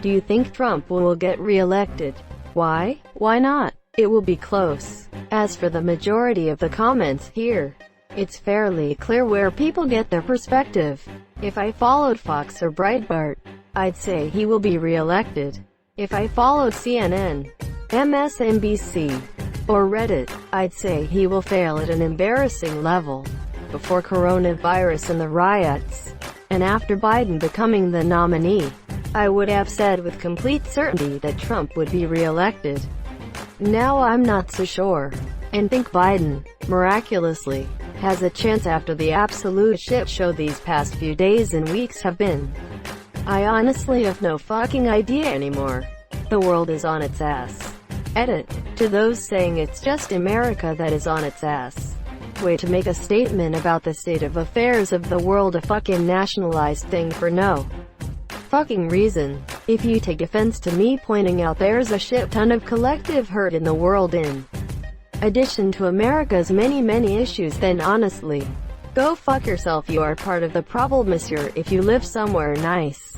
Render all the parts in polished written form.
Do you think Trump will get re-elected? Why? Why not? It will be close. As for the majority of the comments here, it's fairly clear where people get their perspective. If I followed Fox or Breitbart, I'd say he will be re-elected. If I followed CNN, MSNBC, or Reddit, I'd say he will fail at an embarrassing level. Before coronavirus and the riots, and after Biden becoming the nominee, I would have said with complete certainty that Trump would be re-elected. Now I'm not so sure, and think Biden, miraculously, has a chance after the absolute shit show these past few days and weeks have been. I honestly have no fucking idea anymore. The world is on its ass. Edit. To those saying it's just America that is on its ass. Way to make a statement about the state of affairs of the world a fucking nationalized thing for no fucking reason. If you take offense to me pointing out there's a shit ton of collective hurt in the world in addition to America's many issues, then honestly, go fuck yourself. You are part of the problem, monsieur, if you live somewhere nice.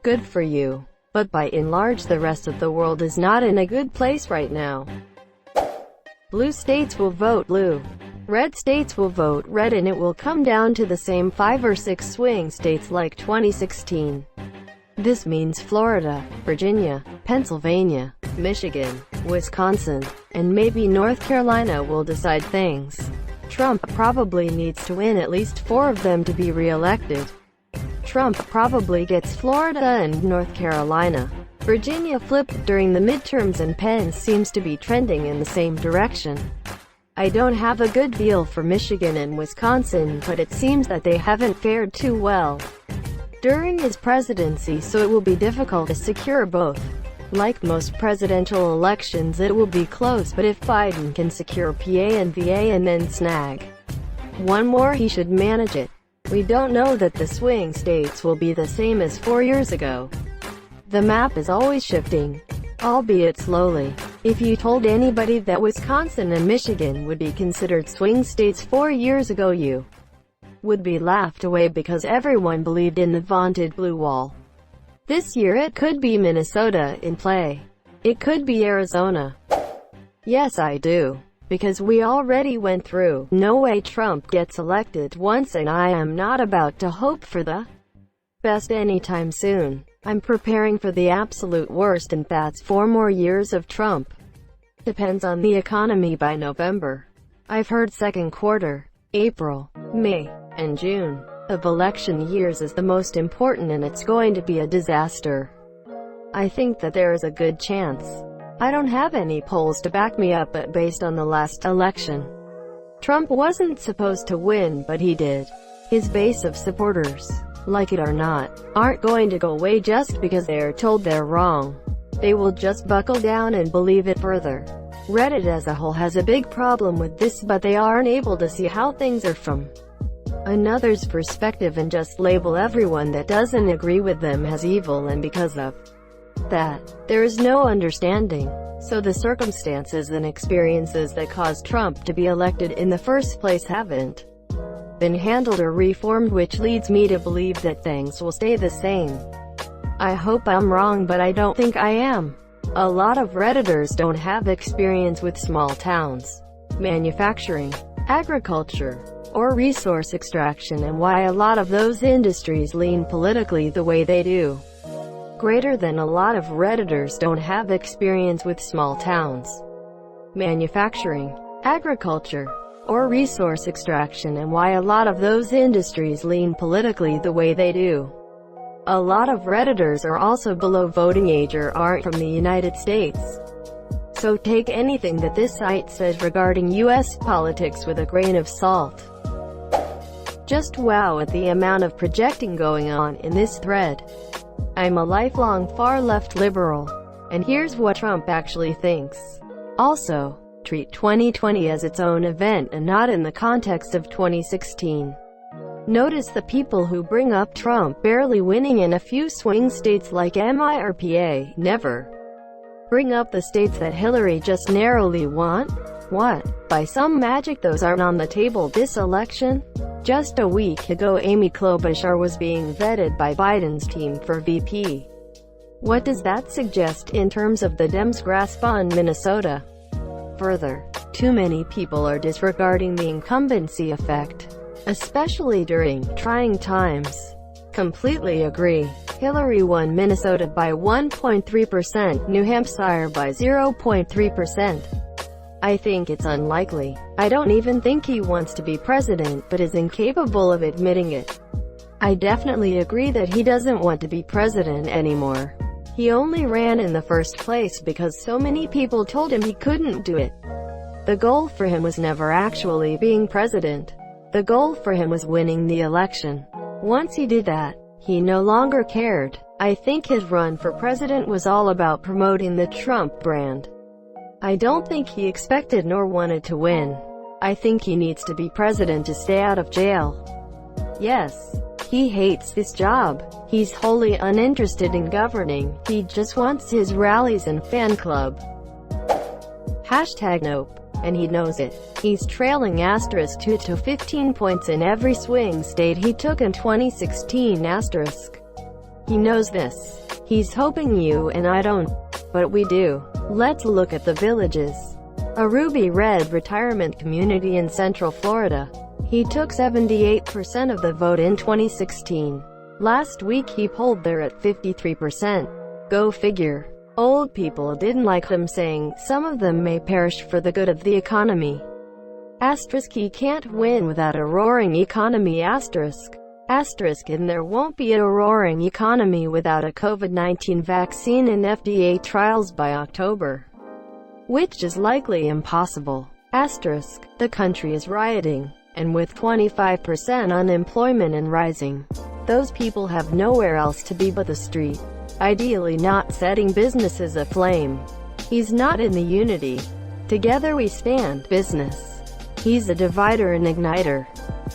Good for you. But by and large the rest of the world is not in a good place right now. Blue states will vote blue. Red states will vote red, and it will come down to the same 5 or 6 swing states like 2016. This means Florida, Virginia, Pennsylvania, Michigan, Wisconsin, and maybe North Carolina will decide things. Trump probably needs to win at least 4 of them to be re-elected. Trump probably gets Florida and North Carolina. Virginia flipped during the midterms and Penn seems to be trending in the same direction. I don't have a good feel for Michigan and Wisconsin, but it seems that they haven't fared too well during his presidency, so it will be difficult to secure both. Like most presidential elections, it will be close, but if Biden can secure PA and VA and then snag one more, he should manage it. We don't know that the swing states will be the same as 4 years ago. The map is always shifting, albeit slowly. If you told anybody that Wisconsin and Michigan would be considered swing states 4 years ago, you would be laughed away because everyone believed in the vaunted blue wall. This year it could be Minnesota in play. It could be Arizona. Yes, I do. Because we already went through no way Trump gets elected once, and I am not about to hope for the best anytime soon. I'm preparing for the absolute worst, and that's 4 more years of Trump. Depends on the economy by November. I've heard second quarter, April, May, and June of election years is the most important, and it's going to be a disaster. I think that there is a good chance. I don't have any polls to back me up, but based on the last election, Trump wasn't supposed to win, but he did. His base of supporters, like it or not, aren't going to go away just because they're told they're wrong. They will just buckle down and believe it further. Reddit as a whole has a big problem with this, but they aren't able to see how things are from another's perspective and just label everyone that doesn't agree with them as evil, and because of that, there is no understanding. So the circumstances and experiences that caused Trump to be elected in the first place haven't been handled or reformed, which leads me to believe that things will stay the same. I hope I'm wrong, but I don't think I am. A lot of Redditors don't have experience with small towns, manufacturing, agriculture, or resource extraction, and why a lot of those industries lean politically the way they do. Greater than a lot of Redditors don't have experience with small towns, manufacturing, agriculture, or resource extraction, and why a lot of those industries lean politically the way they do. A lot of Redditors are also below voting age or aren't from the United States. So take anything that this site says regarding US politics with a grain of salt. Just wow at the amount of projecting going on in this thread. I'm a lifelong far-left liberal, and here's what Trump actually thinks. Also, treat 2020 as its own event and not in the context of 2016. Notice the people who bring up Trump barely winning in a few swing states like MI or PA never bring up the states that Hillary just narrowly won. What? By some magic those aren't on the table this election? Just a week ago, Amy Klobuchar was being vetted by Biden's team for VP. What does that suggest in terms of the Dems' grasp on Minnesota? Further, too many people are disregarding the incumbency effect, especially during trying times. Completely agree. Hillary won Minnesota by 1.3%, New Hampshire by 0.3%. I think it's unlikely. I don't even think he wants to be president, but is incapable of admitting it. I definitely agree that he doesn't want to be president anymore. He only ran in the first place because so many people told him he couldn't do it. The goal for him was never actually being president. The goal for him was winning the election. Once he did that, he no longer cared. I think his run for president was all about promoting the Trump brand. I don't think he expected nor wanted to win. I think he needs to be president to stay out of jail. Yes, he hates this job. He's wholly uninterested in governing. He just wants his rallies and fan club. #Nope. And he knows it. He's trailing *2 to 15 points in every swing state he took in 2016 *. He knows this. He's hoping you and I don't. But we do. Let's look at the Villages, a ruby red retirement community in Central Florida. He took 78% of the vote in 2016. Last week he polled there at 53%. Go figure. Old people didn't like him, saying, some of them may perish for the good of the economy. He can't win without a roaring economy. And there won't be a roaring economy without a COVID-19 vaccine and FDA trials by October. Which is likely impossible. The country is rioting, and with 25% unemployment and rising, those people have nowhere else to be but the street. Ideally not setting businesses aflame. He's not in the unity, together we stand business. He's a divider and igniter.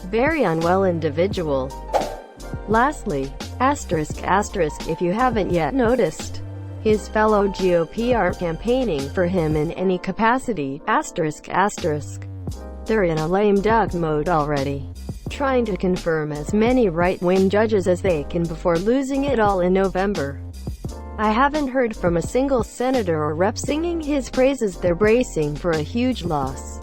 Very unwell individual. Lastly, if you haven't yet noticed, his fellow GOP aren't campaigning for him in any capacity. They're in a lame duck mode already, trying to confirm as many right-wing judges as they can before losing it all in November. I haven't heard from a single senator or rep singing his praises. They're bracing for a huge loss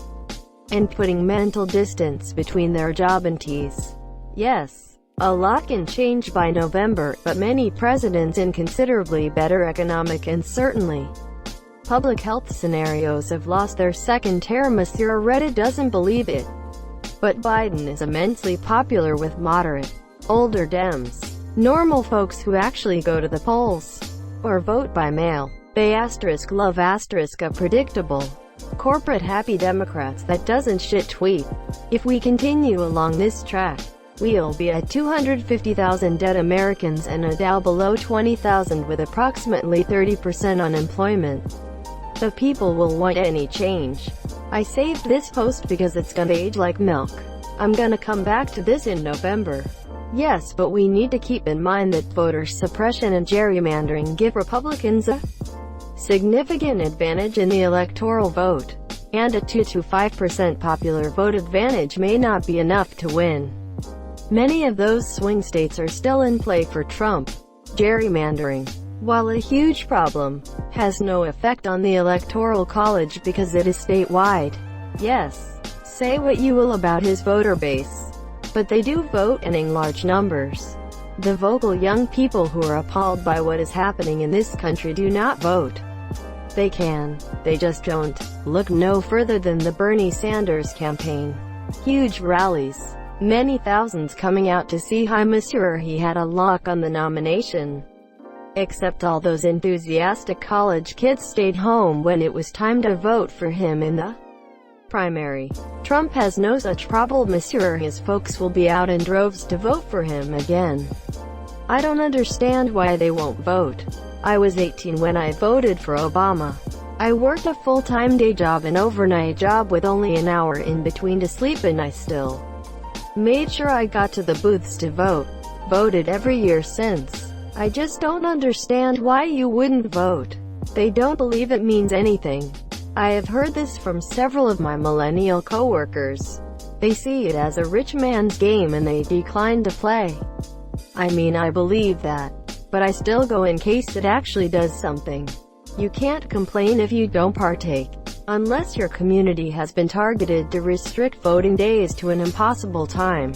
and putting mental distance between their job and tease. Yes, a lot can change by November, but many presidents in considerably better economic and certainly public health scenarios have lost their second term. AskReddit doesn't believe it, but Biden is immensely popular with moderate, older Dems, normal folks who actually go to the polls or vote by mail. They love a predictable, corporate happy Democrats that doesn't shit tweet. If we continue along this track, we'll be at 250,000 dead Americans and a Dow below 20,000 with approximately 30% unemployment. The people will want any change. I saved this post because it's gonna age like milk. I'm gonna come back to this in November. Yes, but we need to keep in mind that voter suppression and gerrymandering give Republicans a significant advantage in the electoral vote, and a 2 to 5% popular vote advantage may not be enough to win. Many of those swing states are still in play for Trump. Gerrymandering, while a huge problem, has no effect on the Electoral College because it is statewide. Yes, say what you will about his voter base, but they do vote in large numbers. The vocal young people who are appalled by what is happening in this country do not vote. They can, they just don't. Look no further than the Bernie Sanders campaign. Huge rallies, many thousands coming out to see Monsieur he had a lock on the nomination. Except all those enthusiastic college kids stayed home when it was time to vote for him in the primary. Trump has no such problem. His folks will be out in droves to vote for him again. I don't understand why they won't vote. I was 18 when I voted for Obama. I worked a full-time day job and overnight job with only an hour in between to sleep, and I still made sure I got to the booths to vote. Voted every year since. I just don't understand why you wouldn't vote. They don't believe it means anything. I have heard this from several of my millennial coworkers. They see it as a rich man's game and they decline to play. I mean, I believe that. but I still go in case it actually does something. You can't complain if you don't partake, unless your community has been targeted to restrict voting days to an impossible time.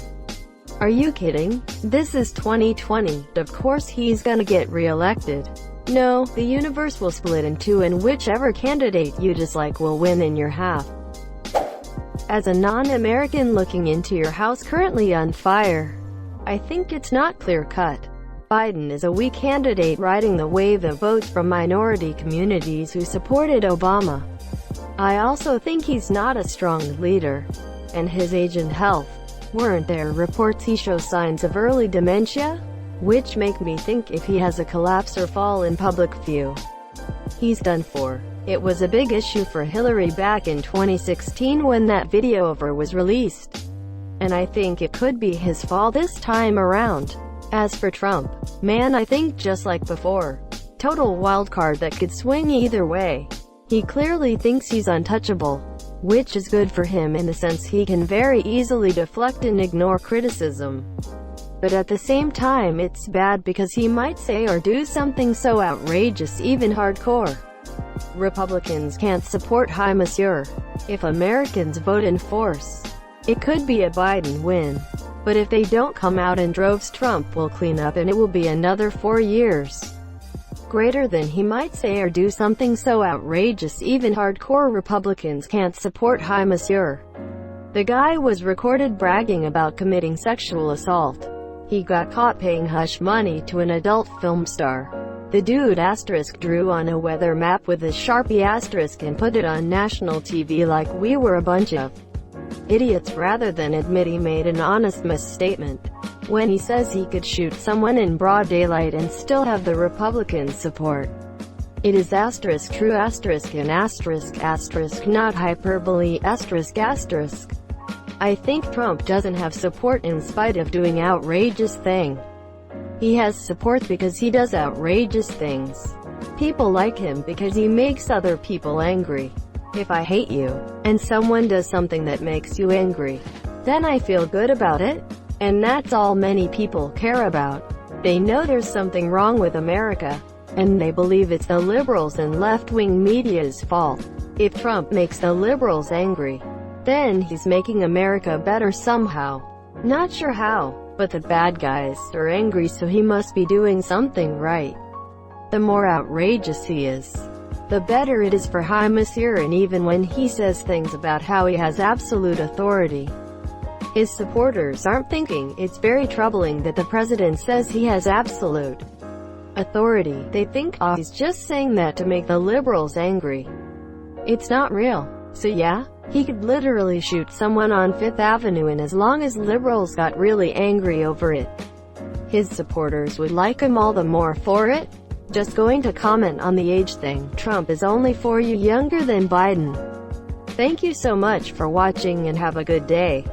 Are you kidding? This is 2020. Of course he's gonna get re-elected. No, the universe will split in two and whichever candidate you dislike will win in your half. As a non-American looking into your house currently on fire, I think it's not clear-cut. Biden is a weak candidate riding the wave of votes from minority communities who supported Obama. I also think he's not a strong leader. And his age and health. Weren't there reports he shows signs of early dementia? Which make me think if he has a collapse or fall in public view, he's done for. It was a big issue for Hillary back in 2016 when that video of her was released. And I think it could be his fall this time around. As for Trump, man, I think just like before. Total wildcard that could swing either way. He clearly thinks he's untouchable, which is good for him in the sense he can very easily deflect and ignore criticism. But at the same time it's bad because he might say or do something so outrageous, even hardcore. Republicans can't support High Monsieur. If Americans vote in force, it could be a Biden win. But if they don't come out in droves, Trump will clean up and it will be another 4 years. Greater than he might say or do something so outrageous even hardcore Republicans can't support High Monsieur. The guy was recorded bragging about committing sexual assault. He got caught paying hush money to an adult film star. The dude drew on a weather map with a Sharpie and put it on national TV like we were a bunch of idiots rather than admit he made an honest misstatement. When he says he could shoot someone in broad daylight and still have the Republican support. It is true and not hyperbole ***. I think Trump doesn't have support in spite of doing outrageous thing. He has support because he does outrageous things. People like him because he makes other people angry. If I hate you, and someone does something that makes you angry, then I feel good about it. And that's all many people care about. They know there's something wrong with America, and they believe it's the liberals and left-wing media's fault. If Trump makes the liberals angry, then he's making America better somehow. Not sure how, but the bad guys are angry, so he must be doing something right. The more outrageous he is, the better it is for High Monsieur, and even when he says things about how he has absolute authority, his supporters aren't thinking. It's very troubling that the president says he has absolute authority. They think, oh, he's just saying that to make the liberals angry. It's not real. So yeah, he could literally shoot someone on 5th Avenue, and as long as liberals got really angry over it, his supporters would like him all the more for it. Just going to comment on the age thing. Trump is only 4 years younger than Biden. Thank you so much for watching and have a good day.